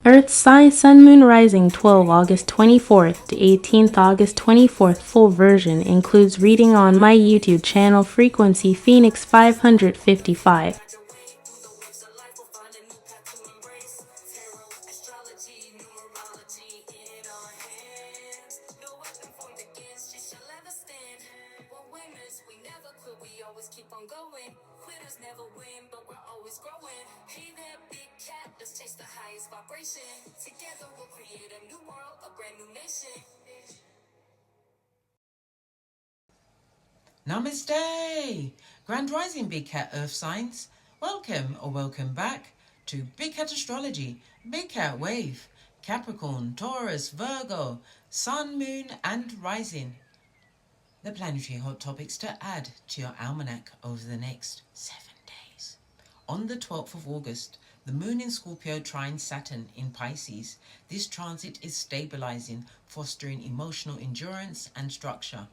Earth sign Sun Moon Rising 12 August 24th to 18th August 24th. Full version includes reading on my YouTube channel Frequency Phoenix 555. Astrology, numerology in our hands. No weapon formed against you shall ever stand. We're winners, we never quit, we always keep on going. Quitters never win, but we're always growing. Hey there, big cat, let's chase the highest vibration. Together we'll create a new world, a brand new nation. Namaste! Grand Rising Big Cat Earth Signs. Welcome or welcome back to Big Cat Astrology, Big Cat Wave, Capricorn, Taurus, Virgo, Sun, Moon and Rising. The planetary hot topics to add to your almanac over the next 7 days. On the 12th of August, the Moon in Scorpio trines Saturn in Pisces. This transit is stabilizing, fostering emotional endurance and structure.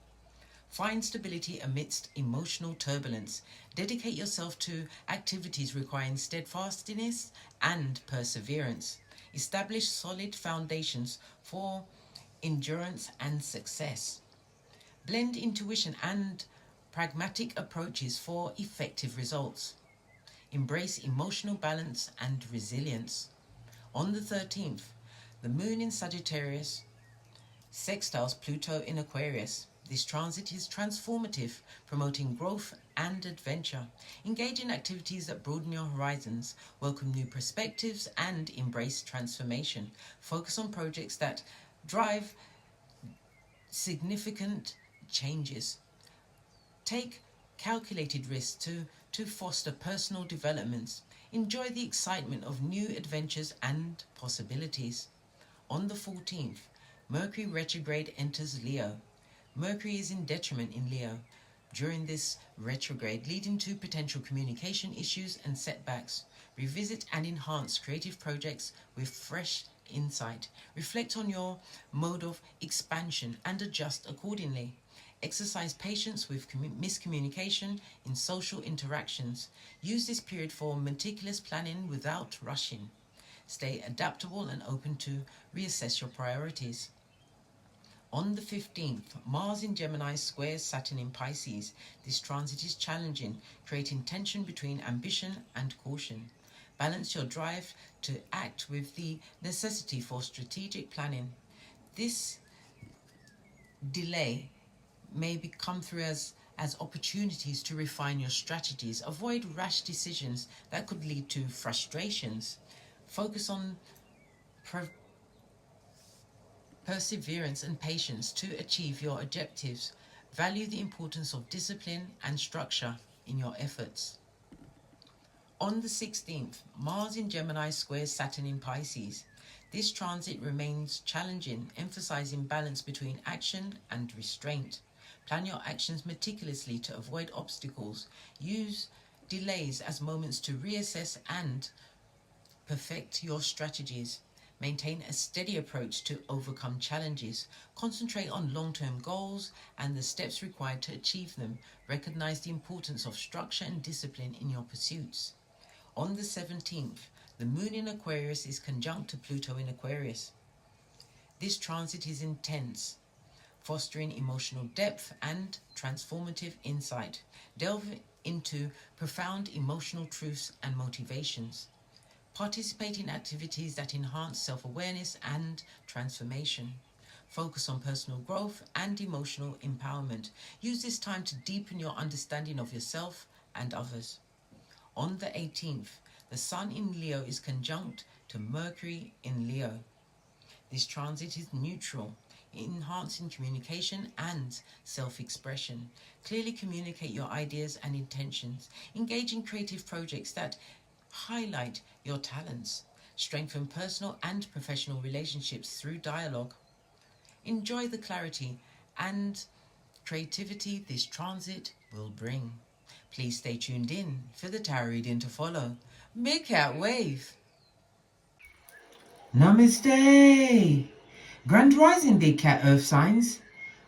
Find stability amidst emotional turbulence. Dedicate yourself to activities requiring steadfastness and perseverance. Establish solid foundations for endurance and success. Blend intuition and pragmatic approaches for effective results. Embrace emotional balance and resilience. On the 13th, the Moon in Sagittarius sextiles Pluto in Aquarius. This transit is transformative, promoting growth and adventure. Engage in activities that broaden your horizons, welcome new perspectives, and embrace transformation. Focus on projects that drive significant changes. Take calculated risks to foster personal developments. Enjoy the excitement of new adventures and possibilities. On the 14th, Mercury retrograde enters Leo. Mercury is in detriment in Leo during this retrograde, leading to potential communication issues and setbacks. Revisit and enhance creative projects with fresh insight. Reflect on your mode of expansion and adjust accordingly. Exercise patience with miscommunication in social interactions. Use this period for meticulous planning without rushing. Stay adaptable and open to reassess your priorities. On the 15th, Mars in Gemini squares Saturn in Pisces. This transit is challenging, creating tension between ambition and caution. Balance your drive to act with the necessity for strategic planning. This delay may come through as opportunities to refine your strategies. Avoid rash decisions that could lead to frustrations. Focus on perseverance and patience to achieve your objectives. Value the importance of discipline and structure in your efforts. On the 16th, Mars in Gemini squares Saturn in Pisces. This transit remains challenging, emphasizing balance between action and restraint. Plan your actions meticulously to avoid obstacles. Use delays as moments to reassess and perfect your strategies. Maintain a steady approach to overcome challenges. Concentrate on long-term goals and the steps required to achieve them. Recognize the importance of structure and discipline in your pursuits. On the 17th, the Moon in Aquarius is conjunct to Pluto in Aquarius. This transit is intense, fostering emotional depth and transformative insight. Delve into profound emotional truths and motivations. Participate in activities that enhance self-awareness and transformation. Focus on personal growth and emotional empowerment. Use this time to deepen your understanding of yourself and others. On the 18th, the Sun in Leo is conjunct to Mercury in Leo. This transit is neutral, enhancing communication and self-expression. Clearly communicate your ideas and intentions. Engage in creative projects that highlight your talents. Strengthen personal and professional relationships through dialogue. Enjoy the clarity and creativity this transit will bring. Please stay tuned in for the tarot reading to follow. Big Cat Wave. Namaste! Grand Rising Big Cat Earth Signs.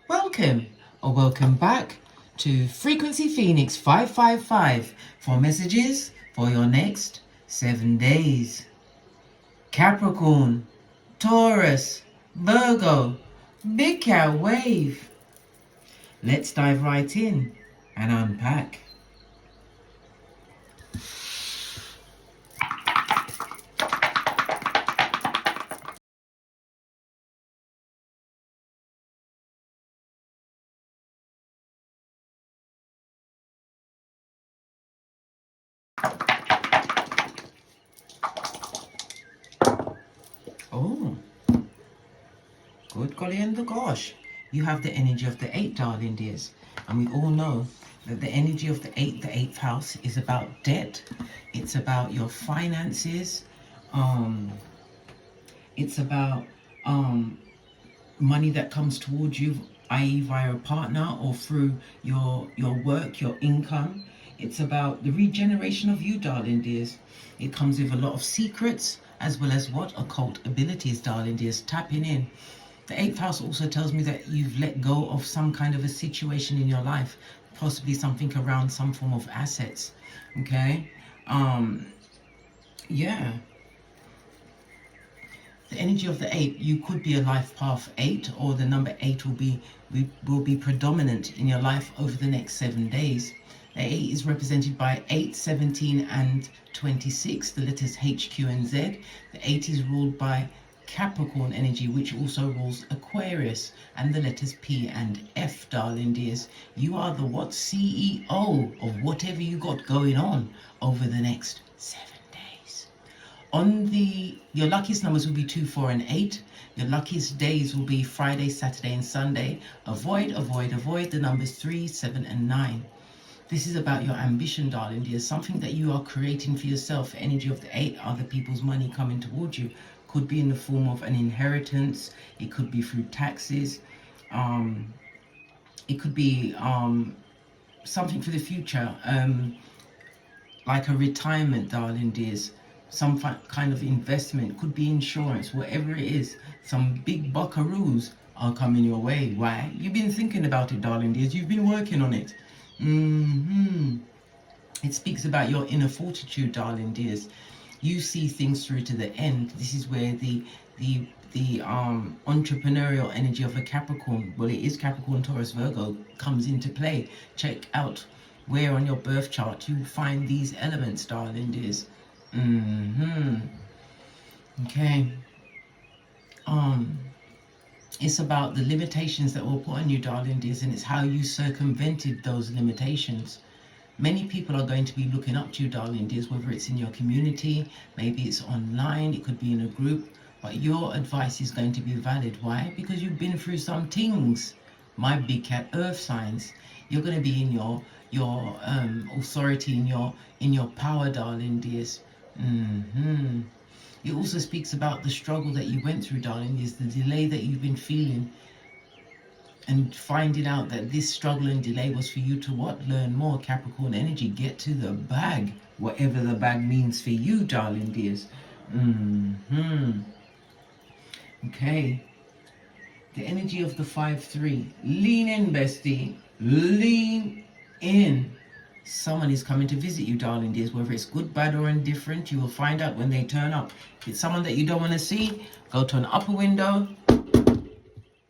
Welcome or welcome back to Frequency Phoenix 555 for messages for your next 7 days. Capricorn, Taurus, Virgo, big cat wave. Let's dive right in and unpack. Oh, good golly and the gosh. You have the energy of the 8, darling dears. And we all know that the energy of the 8th house, is about debt. It's about your finances. It's about money that comes towards you, i.e. via a partner or through your work, your income. It's about the regeneration of you, darling dears. It comes with a lot of secrets as well as what? Occult abilities, darling dears. Tapping in. The 8th house also tells me that you've let go of some kind of a situation in your life, possibly something around some form of assets. Okay? Yeah. The energy of the 8, you could be a life path 8, or the number 8 will be predominant in your life over the next 7 days. The 8 is represented by 8, 17 and 26, the letters H, Q and Z. The 8 is ruled by Capricorn energy, which also rules Aquarius, and the letters P and F, darling dears. You are the what? CEO of whatever you got going on over the next 7 days. Your luckiest numbers will be 2, 4 and 8. Your luckiest days will be Friday, Saturday and Sunday. Avoid the numbers 3, 7 and 9. This is about your ambition, darling dears. Something that you are creating for yourself. Energy of the 8, other people's money coming towards you. Could be in the form of an inheritance. It could be through taxes. It could be something for the future, like a retirement, darling dears. Some kind of investment, could be insurance, whatever it is. Some big buckaroos are coming your way. Why? You've been thinking about it, darling dears. You've been working on it. It speaks about your inner fortitude, darling dears. You see things through to the end. This is where the entrepreneurial energy of a Capricorn, well, it is Capricorn, Taurus, Virgo, comes into play. Check out where on your birth chart you find these elements, darling dears. Okay. It's about the limitations that were put on you, darling dears, and it's how you circumvented those limitations. Many people are going to be looking up to you, darling dears, whether it's in your community, maybe it's online, it could be in a group, but your advice is going to be valid. Why? Because you've been through some things. My big cat earth signs. You're going to be in your authority, in your power, darling dears. It also speaks about the struggle that you went through, darling, is the delay that you've been feeling, and finding out that this struggle and delay was for you to what? Learn more. Capricorn energy, get to the bag, whatever the bag means for you, darling dears. Okay. The energy of the 5-3. Lean in, bestie. Lean in. Someone is coming to visit you, darling dears. Whether it's good, bad or indifferent, you will find out when they turn up. If it's someone that you don't want to see, go to an upper window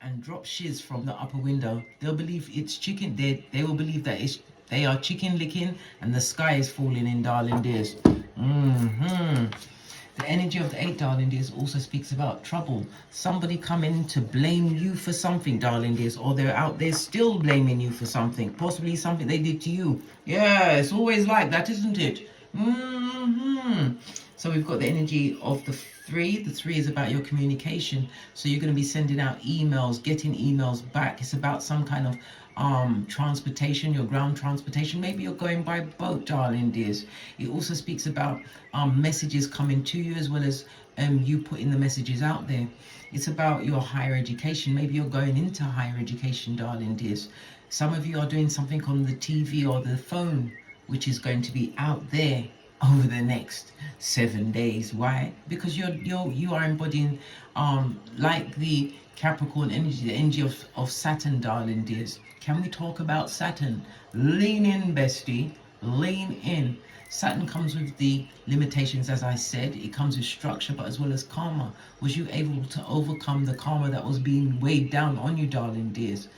and drop shiz from the upper window. They'll believe it's chicken. They will believe that they are chicken licking and the sky is falling in, darling dears. The energy of the 8, darling dears, also speaks about trouble. Somebody coming to blame you for something, darling dears, or they're out there still blaming you for something, possibly something they did to you. Yeah, it's always like that, isn't it? So we've got the energy of the 3. The 3 is about your communication. So you're going to be sending out emails, getting emails back. It's about some kind of transportation, your ground transportation. Maybe you're going by boat, darling dears. It also speaks about messages coming to you, as well as you putting the messages out there. It's about your higher education. Maybe you're going into higher education, darling dears. Some of you are doing something on the TV or the phone, which is going to be out there over the next 7 days. Why? Because you are embodying like the Capricorn energy, the energy of Saturn, darling dears. Can we talk about Saturn? Lean in, bestie. Lean in. Saturn comes with the limitations, as I said. It comes with structure, but as well as karma. Was you able to overcome the karma that was being weighed down on you, darling dears?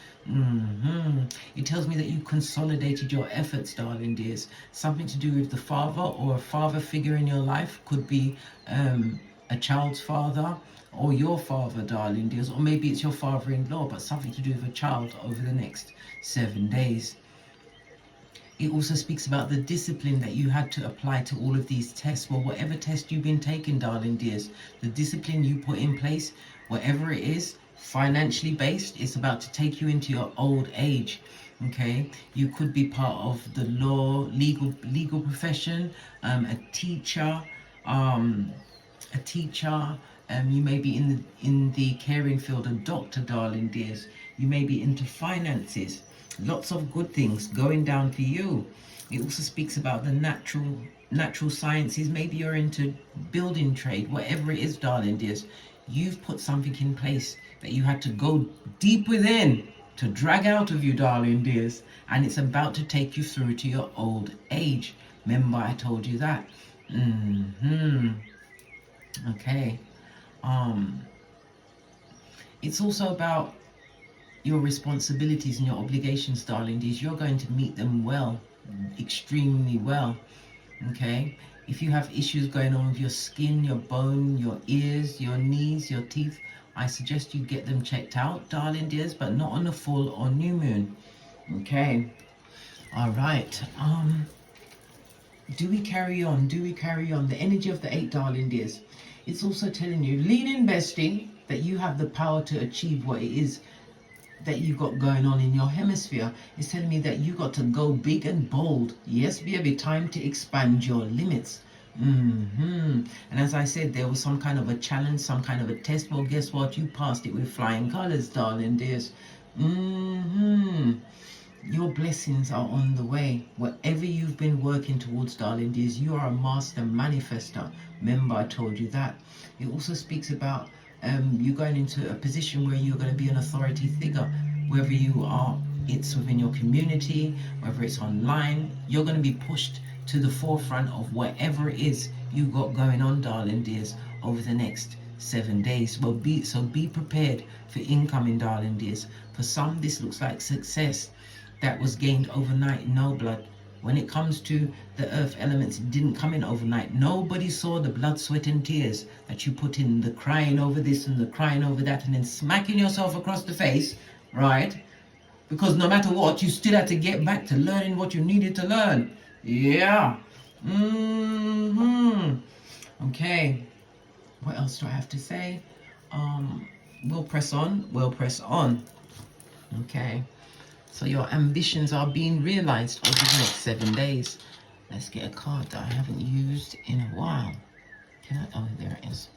It tells me that you consolidated your efforts, darling dears. Something to do with the father or a father figure in your life. Could be a child's father or your father, darling dears, or maybe it's your father-in-law, but something to do with a child over the next 7 days. It also speaks about the discipline that you had to apply to all of these tests. Well, whatever test you've been taking, darling dears, the discipline you put in place, whatever it is, financially based, it's about to take you into your old age. Okay, you could be part of the legal profession, a teacher, you may be in the caring field, a doctor, darling dears. You may be into finances. Lots of good things going down for you. It also speaks about the natural sciences. Maybe you're into building trade, whatever it is, darling dears. You've put something in place that you had to go deep within to drag out of you, darling dears, and it's about to take you through to your old age. Remember, I told you that. Okay. It's also about your responsibilities and your obligations, darling dears. You're going to meet them well, extremely well. Okay, if you have issues going on with your skin, your bone, your ears, your knees, your teeth, I suggest you get them checked out, darling dears, but not on a full or new moon. Okay, all right. Do we carry on? The energy of the 8, darling dears. It's also telling you, lean in, bestie, that you have the power to achieve what it is that you got going on in your hemisphere. It's telling me that you got to go big and bold. Yes, baby, time to expand your limits. And as I said, there was some kind of a challenge, some kind of a test. Well, guess what? You passed it with flying colors, darling dears. Your blessings are on the way. Whatever you've been working towards, darling dears, you are a master manifester. Remember, I told you that. It also speaks about you going into a position where you're going to be an authority figure, whether you are, it's within your community, whether it's online, you're going to be pushed to the forefront of whatever it is you got going on, darling dears, over the next 7 days. Well, be prepared for incoming, darling dears. For some, this looks like success that was gained overnight. No, blood. When it comes to the earth elements, it didn't come in overnight. Nobody saw the blood, sweat and tears that you put in, the crying over this and the crying over that, and then smacking yourself across the face, right? Because no matter what, you still had to get back to learning what you needed to learn. Yeah. Okay. What else do I have to say? We'll press on. Okay. So your ambitions are being realized over the next 7 days. Let's get a card that I haven't used in a while. Oh, there it is.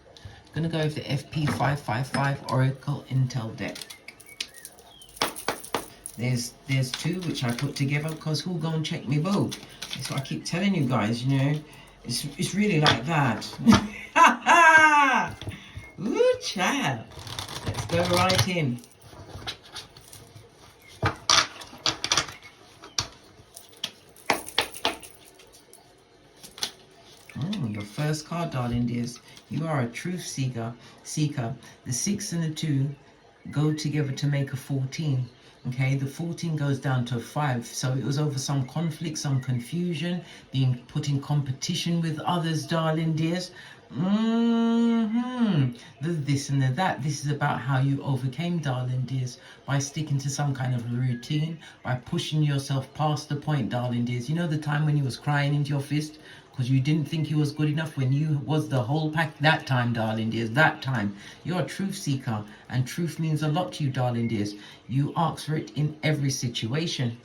I'm going to go with the FP555 Oracle Intel deck. There's 2 which I put together because who gonna check me boo? So I keep telling you guys, you know, it's really like that. Ooh, child. Let's go right in. Your first card, darling dears. You are a truth seeker. The 6 and the 2 go together to make a 14. Okay, the 14 goes down to a 5. So it was over some conflict, some confusion, being put in competition with others, darling dears. The this and the that. This is about how you overcame, darling dears, by sticking to some kind of routine, by pushing yourself past the point, darling dears. You know the time when you was crying into your fist because you didn't think you was good enough, when you was the whole pack? That time, darling dears, that time. You're a truth seeker, and truth means a lot to you, darling dears. You ask for it in every situation.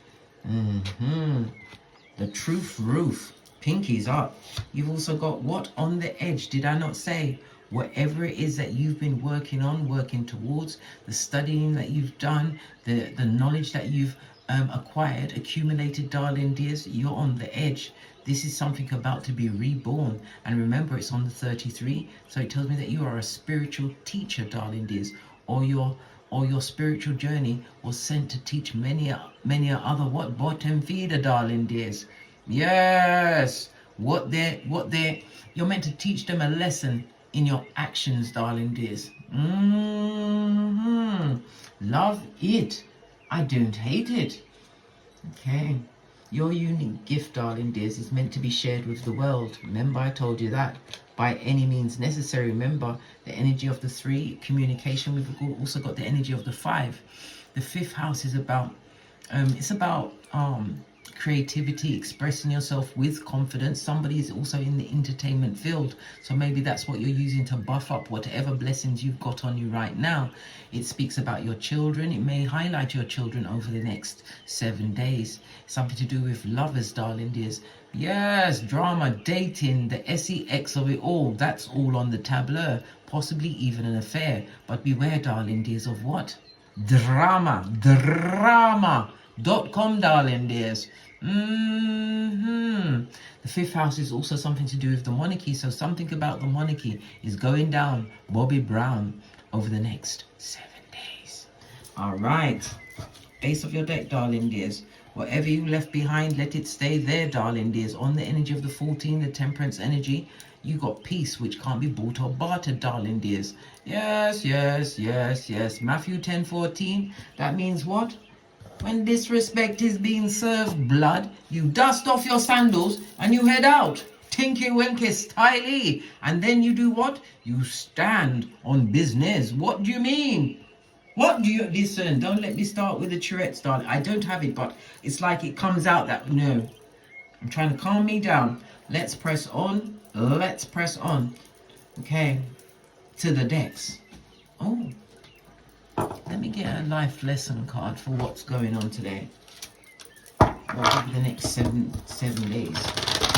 The truth roof. Pinkies up. You've also got what on the edge? Did I not say? Whatever it is that you've been working on, working towards, the studying that you've done, the knowledge that you've acquired, accumulated, darling dears, you're on the edge. This is something about to be reborn. And remember, it's on the 33. So it tells me that you are a spiritual teacher, darling dears, or your spiritual journey was sent to teach many other what bottom feeder, darling dears. Yes, You're meant to teach them a lesson in your actions, darling dears. Love it. I don't hate it. Okay. Your unique gift, darling dears, is meant to be shared with the world. Remember, I told you that. By any means necessary. Remember, the energy of the 3, communication. We've also got the energy of the 5. The 5th house is about, it's about creativity, expressing yourself with confidence. Somebody is also in the entertainment field, so maybe that's what you're using to buff up whatever blessings you've got on you right now. It speaks about your children. It may highlight your children over the next 7 days. Something to do with lovers, darling dears. Yes, drama, dating, the sex of it all. That's all on the tableau. Possibly even an affair. But beware, darling dears, of what? Drama.com, darling dears. The 5th house is also something to do with the monarchy. So something about the monarchy is going down Bobby Brown over the next 7 days. All right. Base of your deck, darling dears. Whatever you left behind, let it stay there, darling dears. On the energy of the 14, the temperance energy, you got peace, which can't be bought or bartered, darling dears. Yes, yes, yes, yes. Matthew 10:14. That means what? When disrespect is being served, blood, you dust off your sandals and you head out. Tinky winky styly. And then you do what? You stand on business. What do you mean? What do you listen? Don't let me start with the Tourette's, darling. I don't have it, but it's like it comes out that no. I'm trying to calm me down. Let's press on. Let's press on. Okay. To the decks. Oh. Let me get a life lesson card for what's going on today. Over the next seven days.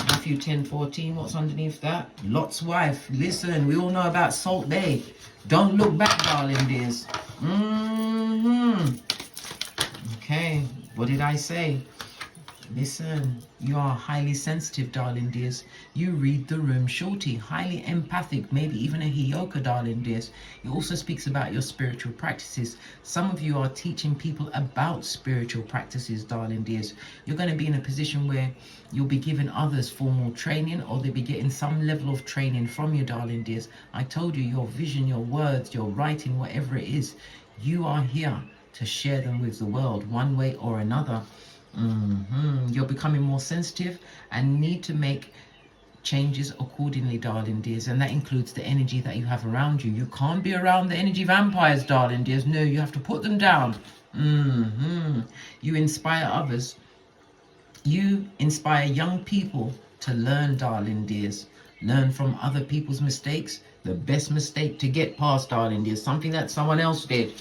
Matthew 10:14. What's underneath that? Lot's wife. Listen, we all know about Salt Bay. Don't look back, darling dears. Okay, what did I say? Listen, you are highly sensitive, darling dears. You read the room, shorty. Highly empathic, maybe even a Hioka, darling dears. It also speaks about your spiritual practices. Some of you are teaching people about spiritual practices, darling dears. You're going to be in a position where you'll be giving others formal training, or they'll be getting some level of training from you, darling dears. I told you, your vision, your words, your writing, whatever it is, you are here to share them with the world one way or another. You're becoming more sensitive and need to make changes accordingly, darling dears, and that includes the energy that you have around you. You can't be around the energy vampires, darling dears. No, you have to put them down. You inspire others. You inspire young people to learn, darling dears. Learn from other people's mistakes. The best mistake to get past, darling dears, something that someone else did.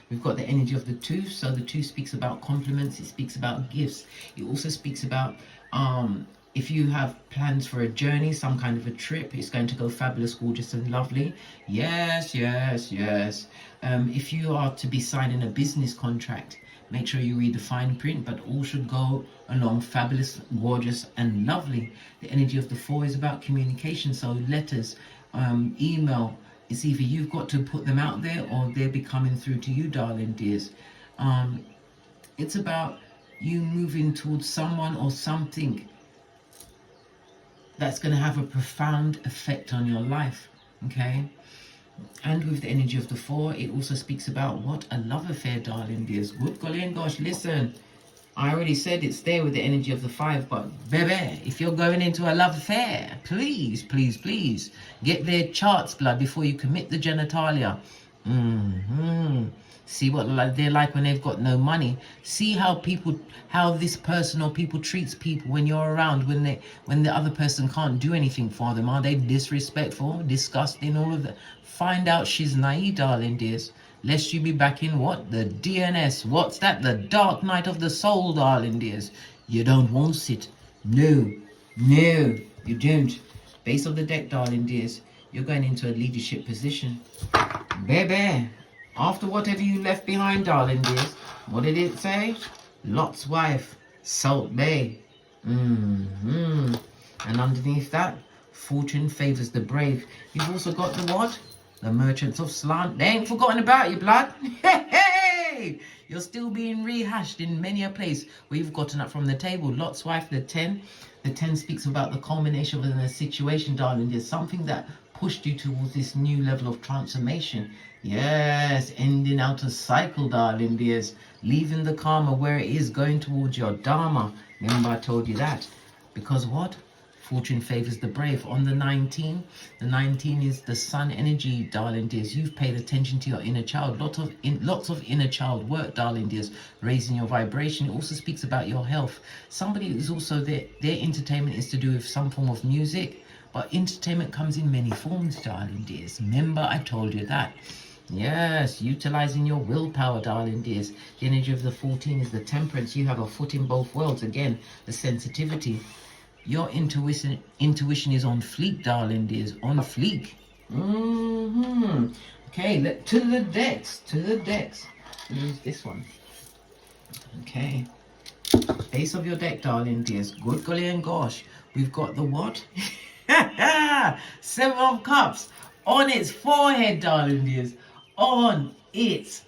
We've got the energy of the 2. So the 2 speaks about compliments. It speaks about gifts. It also speaks about if you have plans for a journey, some kind of a trip, it's going to go fabulous, gorgeous and lovely. Yes, yes, yes. If you are to be signing a business contract, make sure you read the fine print, but all should go along fabulous, gorgeous and lovely. The energy of the 4 is about communication. So letters, email, it's either you've got to put them out there or they'll be coming through to you, darling dears. It's about you moving towards someone or something that's going to have a profound effect on your life, okay? And with the energy of the 4, it also speaks about what? A love affair, darling dears. Good golly and gosh, listen. I already said it's there with the energy of the 5, but baby, if you're going into a love affair, please, please, please, get their charts, blood, before you commit the genitalia. See what they're like when they've got no money. See how this person or people treats people when you're around, when the other person can't do anything for them. Are they disrespectful, disgusting, all of that? Find out she's naive, darling dears. Lest you be back in what? The DNS. What's that? The dark night of the soul, darling dears. You don't want it. No, no, you don't. Base of the deck, darling dears. You're going into a leadership position. Baby, after whatever you left behind, darling dears, what did it say? Lot's wife, Salt Bay. And underneath that, fortune favors the brave. You've also got the what? The merchants of slant. They ain't forgotten about you, blood. Hey! You're still being rehashed in many a place where you've gotten up from the table. Lot's wife, the 10. The 10 speaks about the culmination of a situation, darling. There's something that pushed you towards this new level of transformation. Yes, ending out a cycle, darling dears. Leaving the karma where it is, going towards your dharma. Remember I told you that. Because what? Fortune favors the brave. On the 19, the 19 is the sun energy, darling dears. You've paid attention to your inner child. Lots of inner child work, darling dears. Raising your vibration. It also speaks about your health. Somebody is also their entertainment is to do with some form of music. But entertainment comes in many forms, darling dears. Remember I told you that. Yes, utilizing your willpower, darling dears. The energy of the 14 is the temperance. You have a foot in both worlds. Again, the sensitivity. Your intuition is on fleek, darling dears. On fleek. Okay, to the decks. Use this one. Okay. Base of your deck, darling dears. Good golly and gosh. We've got the what? 7 of Cups. On its forehead, darling dears. On its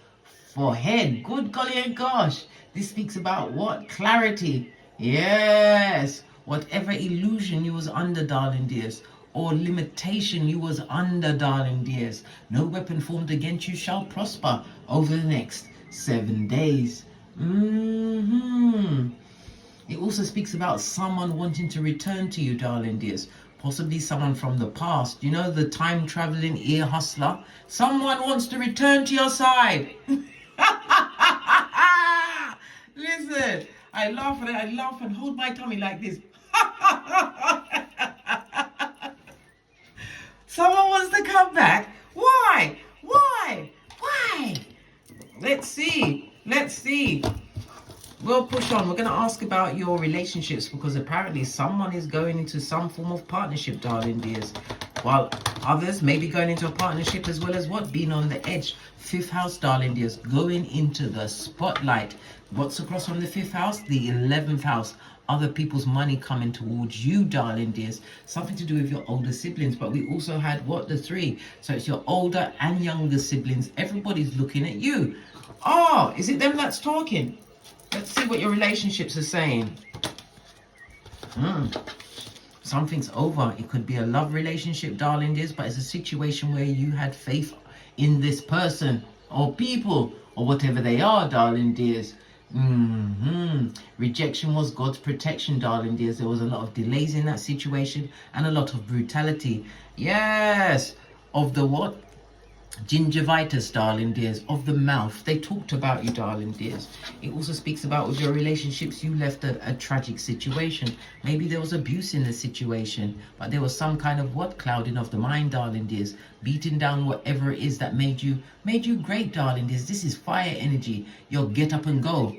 forehead. Good golly and gosh. This speaks about what? Clarity. Yes. Whatever illusion you was under, darling dears, or limitation you was under, darling dears, no weapon formed against you shall prosper over the next 7 days. It also speaks about someone wanting to return to you, darling dears. Possibly someone from the past. You know, the time-traveling ear hustler. Someone wants to return to your side. Listen, I laugh and hold my tummy like this. Someone wants to come back. Why? Let's see. We'll push on. We're going to ask about your relationships, because apparently someone is going into some form of partnership, darling dears, while others may be going into a partnership as well as what? Being on the edge. 5th house, darling dears, going into the spotlight. What's across from the 5th house? The 11th house. Other people's money coming towards you, darling dears. Something to do with your older siblings. But we also had what? The 3. So it's your older and younger siblings. Everybody's looking at you. Oh, is it them that's talking? Let's see what your relationships are saying. Something's over. It could be a love relationship, darling dears, but it's a situation where you had faith in this person or people or whatever they are, darling dears. Rejection was God's protection, darling dears. There was a lot of delays in that situation and a lot of brutality. Yes, of the what? Gingivitis, darling dears, of the mouth. They talked about you, darling dears. It also speaks about with your relationships, you left a tragic situation. Maybe there was abuse in the situation, but there was some kind of what? Clouding of the mind, darling dears. Beating down whatever it is that made you great, darling dears. This is fire energy. Your get up and go.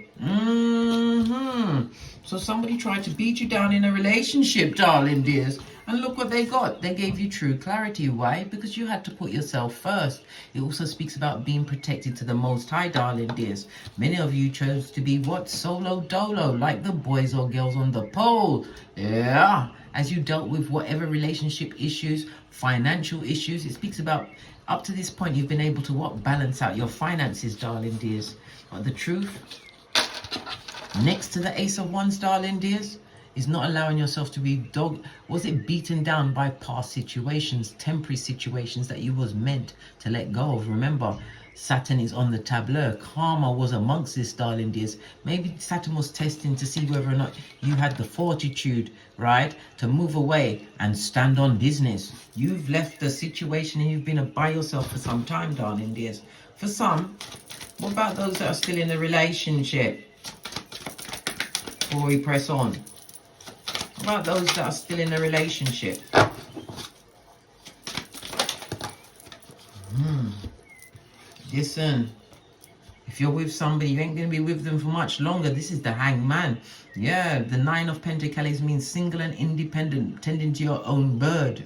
So somebody tried to beat you down in a relationship, darling dears. And look what they got. They gave you true clarity. Why? Because you had to put yourself first. It also speaks about being protected to the Most High, darling dears. Many of you chose to be what? Solo dolo, like the boys or girls on the pole. Yeah. As you dealt with whatever relationship issues, financial issues, it speaks about up to this point you've been able to what? Balance out your finances, darling dears. But the truth, next to the Ace of Wands, darling dears, is not allowing yourself to be beaten down by past situations, temporary situations that you was meant to let go of. Remember, Saturn is on the tableau. Karma was amongst this, darling dears. Maybe Saturn was testing to see whether or not you had the fortitude, right, to move away and stand on business. You've left the situation and you've been by yourself for some time, darling dears. For some, what about those that are still in a relationship? Before we press on. What about those that are still in a relationship? Listen, if you're with somebody, you ain't going to be with them for much longer. This is the Hangman. Yeah, the 9 of Pentacles means single and independent, tending to your own bird.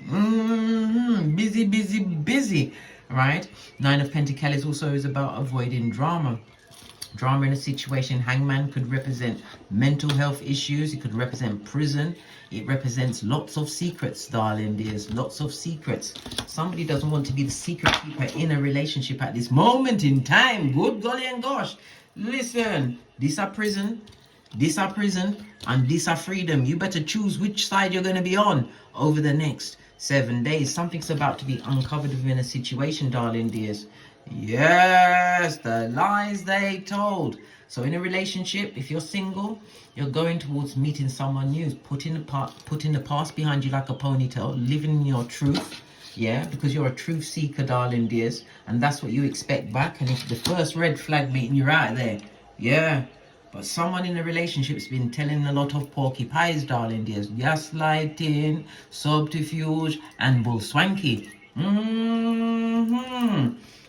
Busy, right? 9 of Pentacles also is about avoiding drama. Drama in a situation. Hangman could represent mental health issues. It could represent prison. It represents lots of secrets, darling dears. Lots of secrets. Somebody doesn't want to be the secret keeper in a relationship at this moment in time. Good golly and gosh. Listen, this a prison. This are prison and this are freedom. You better choose which side you're going to be on over the next 7 days. Something's about to be uncovered within a situation, darling dears. Yes, the lies they told. So in a relationship, if you're single, you're going towards meeting someone new, putting the past behind you like a ponytail, living in your truth. Yeah, because you're a truth seeker, darling dears, and that's what you expect back. And if the first red flag meeting, you're out there. Yeah, but someone in a relationship's been telling a lot of porky pies, darling dears. Gaslighting, subterfuge, and bull swanky.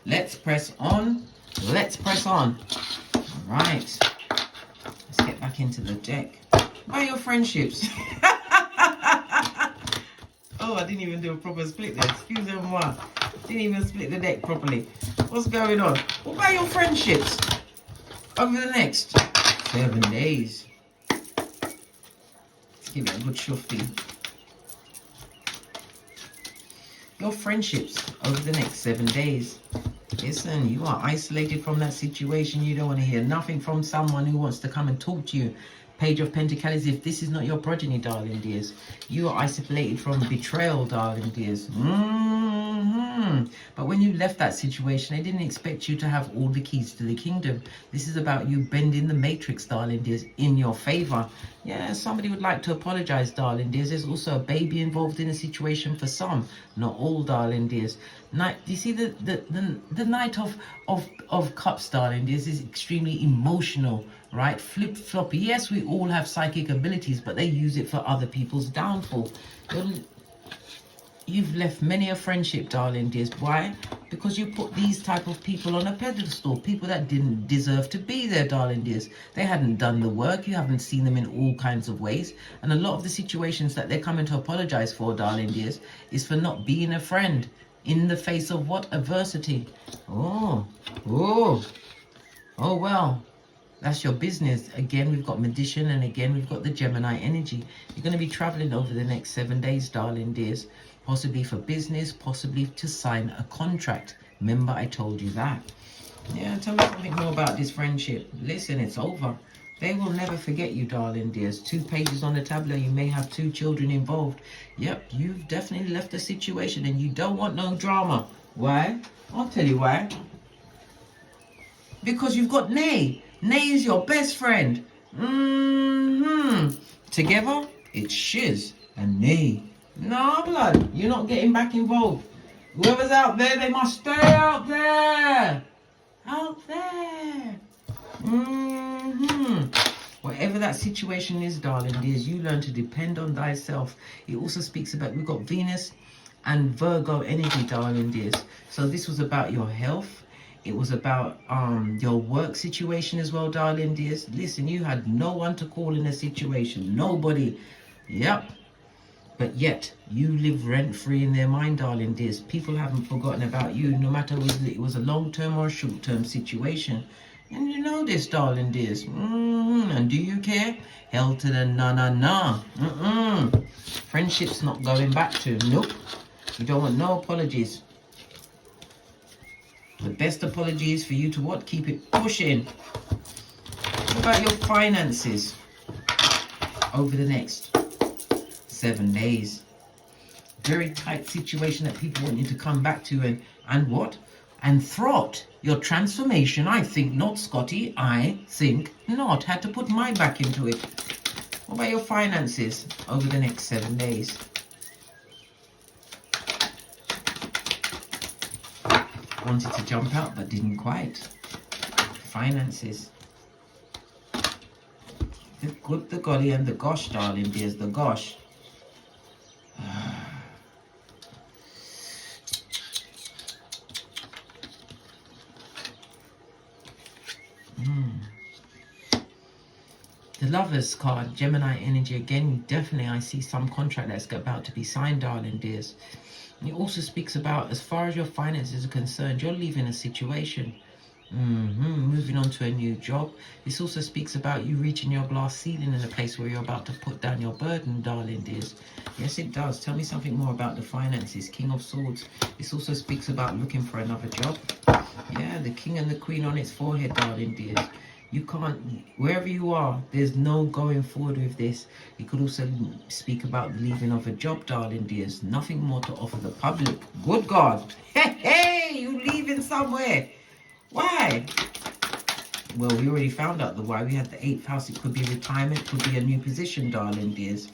Let's press on. Let's press on. All right. Let's get back into the deck. What are your friendships? Oh, I didn't even do a proper split there. Excusez-moi. Didn't even split the deck properly. What's going on? What about your friendships over the next 7 days? Let's give it a good shufty. Your friendships over the next 7 days. Listen, you are isolated from that situation. You don't want to hear nothing from someone who wants to come and talk to you. Page of Pentacles, if this is not your progeny, darling dears, you are isolated from betrayal, darling dears. But when you left that situation, they didn't expect you to have all the keys to the kingdom. This is about you bending the matrix, darling dears, in your favor. Yeah, somebody would like to apologize, darling dears. There's also a baby involved in a situation for some, not all, darling dears. You see, the Knight of Cups, darling dears, is extremely emotional, right? Flip-floppy. Yes, we all have psychic abilities, but they use it for other people's downfall. You've left many a friendship, darling dears. Why? Because you put these type of people on a pedestal. People that didn't deserve to be there, darling dears. They hadn't done the work. You haven't seen them in all kinds of ways. And a lot of the situations that they're coming to apologize for, darling dears, is for not being a friend in the face of what? Adversity. Oh, well. That's your business. Again, we've got Magician, and again, we've got the Gemini energy. You're going to be traveling over the next 7 days, darling dears. Possibly for business, possibly to sign a contract. Remember, I told you that. Yeah, tell me something more about this friendship. Listen, it's over. They will never forget you, darling dears. 2 pages on the tableau. You may have 2 children involved. Yep, you've definitely left the situation, and you don't want no drama. Why? I'll tell you why. Because you've got Nay. Nay is your best friend. Together, it's shiz and Nay. No, blood, you're not getting back involved. Whoever's out there, they must stay out there. Out there. Whatever that situation is, darling dears, you learn to depend on thyself. It also speaks about, we've got Venus and Virgo energy, darling dears. So this was about your health. It was about your work situation as well, darling dears. Listen, you had no one to call in a situation. Nobody. Yep. But yet, you live rent-free in their mind, darling dears. People haven't forgotten about you, no matter whether it was a long-term or a short-term situation. And you know this, darling dears. And do you care? Hell to the na-na-na. Friendship's not going back to. Nope. You don't want no apologies. The best apology is for you to what? Keep it pushing. What about your finances over the next 7 days? Very tight situation that people want you to come back to and what? And thwart your transformation. I think not, Scotty. I think not. Had to put my back into it. What about your finances over the next 7 days? Wanted to jump out but didn't quite. Finances. The good, the golly, and the gosh, darling dears. The gosh. The Lovers card, Gemini energy. Again, definitely I see some contract that's about to be signed, darling dears. And it also speaks about, as far as your finances are concerned, you're leaving a situation. Moving on to a new job. This also speaks about you reaching your glass ceiling in a place where you're about to put down your burden, darling dears. Yes, it does. Tell me something more about the finances. King of Swords. This also speaks about looking for another job. Yeah, the King and the Queen on its forehead, darling dears. You can't, wherever you are, there's no going forward with this. You could also speak about the leaving of a job, darling dears. Nothing more to offer the public. Good God. Hey, you leaving somewhere. Why? Well, we already found out the why. We had the 8th house. It could be retirement, could be a new position, darling dears.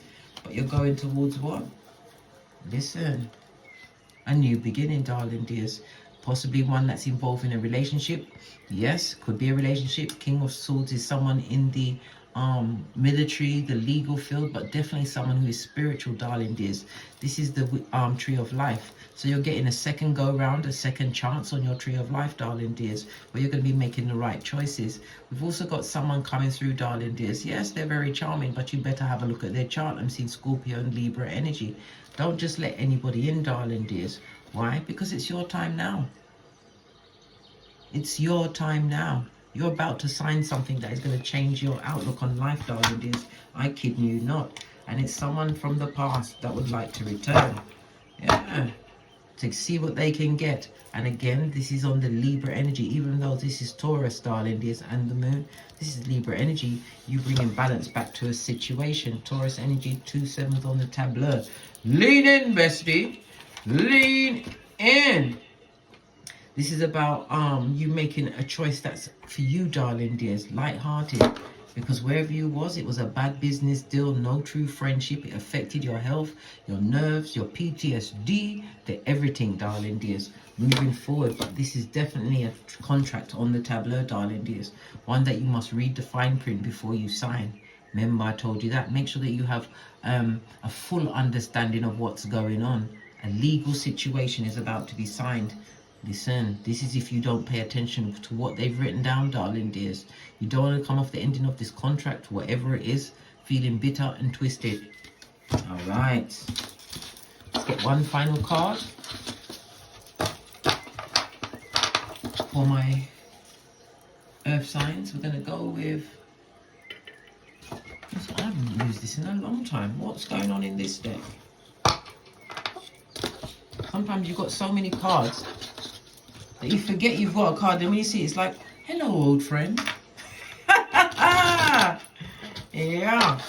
But you're going towards what? Listen, a new beginning, darling dears. Possibly one that's involved in a relationship. Yes, could be a relationship. King of Swords is someone in the military, the legal field, but definitely someone who is spiritual, darling dears. This is the tree of life. So you're getting a second go round, a second chance on your tree of life, darling dears, where you're going to be making the right choices. We've also got someone coming through, darling dears. Yes, they're very charming, but you better have a look at their chart. I'm seeing Scorpio and Libra energy. Don't just let anybody in, darling dears. Why? Because it's your time now. It's your time now. You're about to sign something that is going to change your outlook on life, darling dears. I kid you not. And it's someone from the past that would like to return. Yeah. To see what they can get. And again, this is on the Libra energy. Even though this is Taurus, darling dears, and the moon, this is Libra energy. You bring in balance back to a situation. Taurus energy, 2/7 on the tableau. Lean in, bestie. Lean in. This is about you making a choice that's for you, darling dears, light-hearted. Because wherever you was, it was a bad business deal, no true friendship. It affected your health, your nerves, your PTSD, everything, darling dears. Moving forward, but this is definitely a contract on the tableau, darling dears. One that you must read the fine print before you sign. Remember, I told you that. Make sure that you have a full understanding of what's going on. A legal situation is about to be signed. Listen, this is if you don't pay attention to what they've written down, darling dears. You don't want to come off the ending of this contract, whatever it is, feeling bitter and twisted. All right. Let's get one final card for my earth signs. We're going to go with... I haven't used this in a long time. What's going on in this deck? Sometimes you've got so many cards that you forget you've got a card, then when you see it, it's like, hello, old friend. Yeah.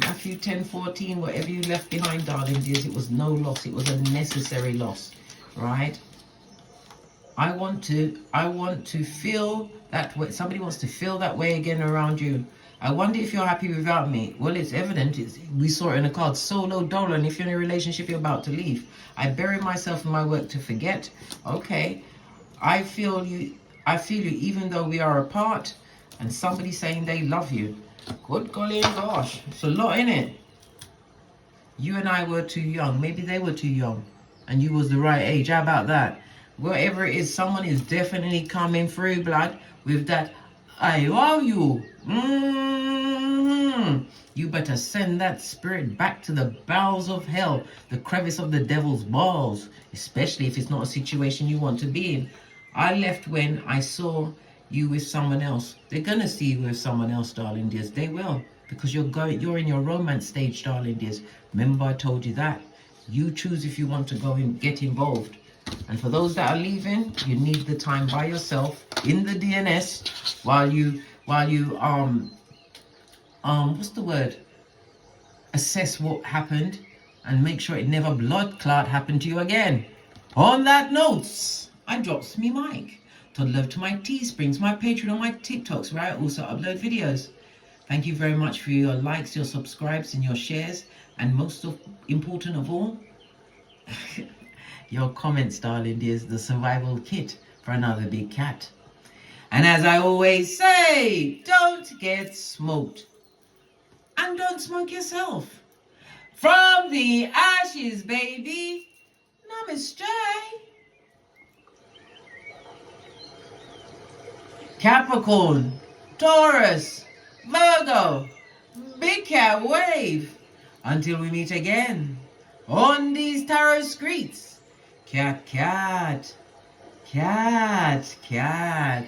Matthew 10:14, whatever you left behind, darling dears, it was no loss. It was a necessary loss, right? I want to feel that way. Somebody wants to feel that way again around you. I wonder if you're happy without me. Well, it's evident. We saw it in a card. Solo dolo. And if you're in a relationship, you're about to leave. I bury myself in my work to forget. Okay. I feel you, even though we are apart. And somebody saying they love you. Good golly gosh. It's a lot in it. You and I were too young. Maybe they were too young. And you was the right age. How about that? Whatever it is, someone is definitely coming through, blood, with that, I love you. You better send that spirit back to the bowels of hell, the crevice of the devil's balls, especially if it's not a situation you want to be in. I left when I saw you with someone else. They're going to see you with someone else, darling dears. They will, because you're in your romance stage, darling dears. Remember I told you that. You choose if you want to go and get involved. And for those that are leaving, you need the time by yourself in the DNS while you what's the word? Assess what happened and make sure it never blood clot happened to you again. On that note, I drops me mic. Toddler to my Teesprings, my Patreon, and my TikToks, where I also upload videos. Thank you very much for your likes, your subscribes, and your shares, and most important of all, your comments, darling dears, the survival kit for another big cat. And as I always say, don't get smoked. And don't smoke yourself. From the ashes, baby. Namaste. Capricorn, Taurus, Virgo, Big Cat Wave. Until we meet again on these tarot streets. Cat, cat, cat, cat.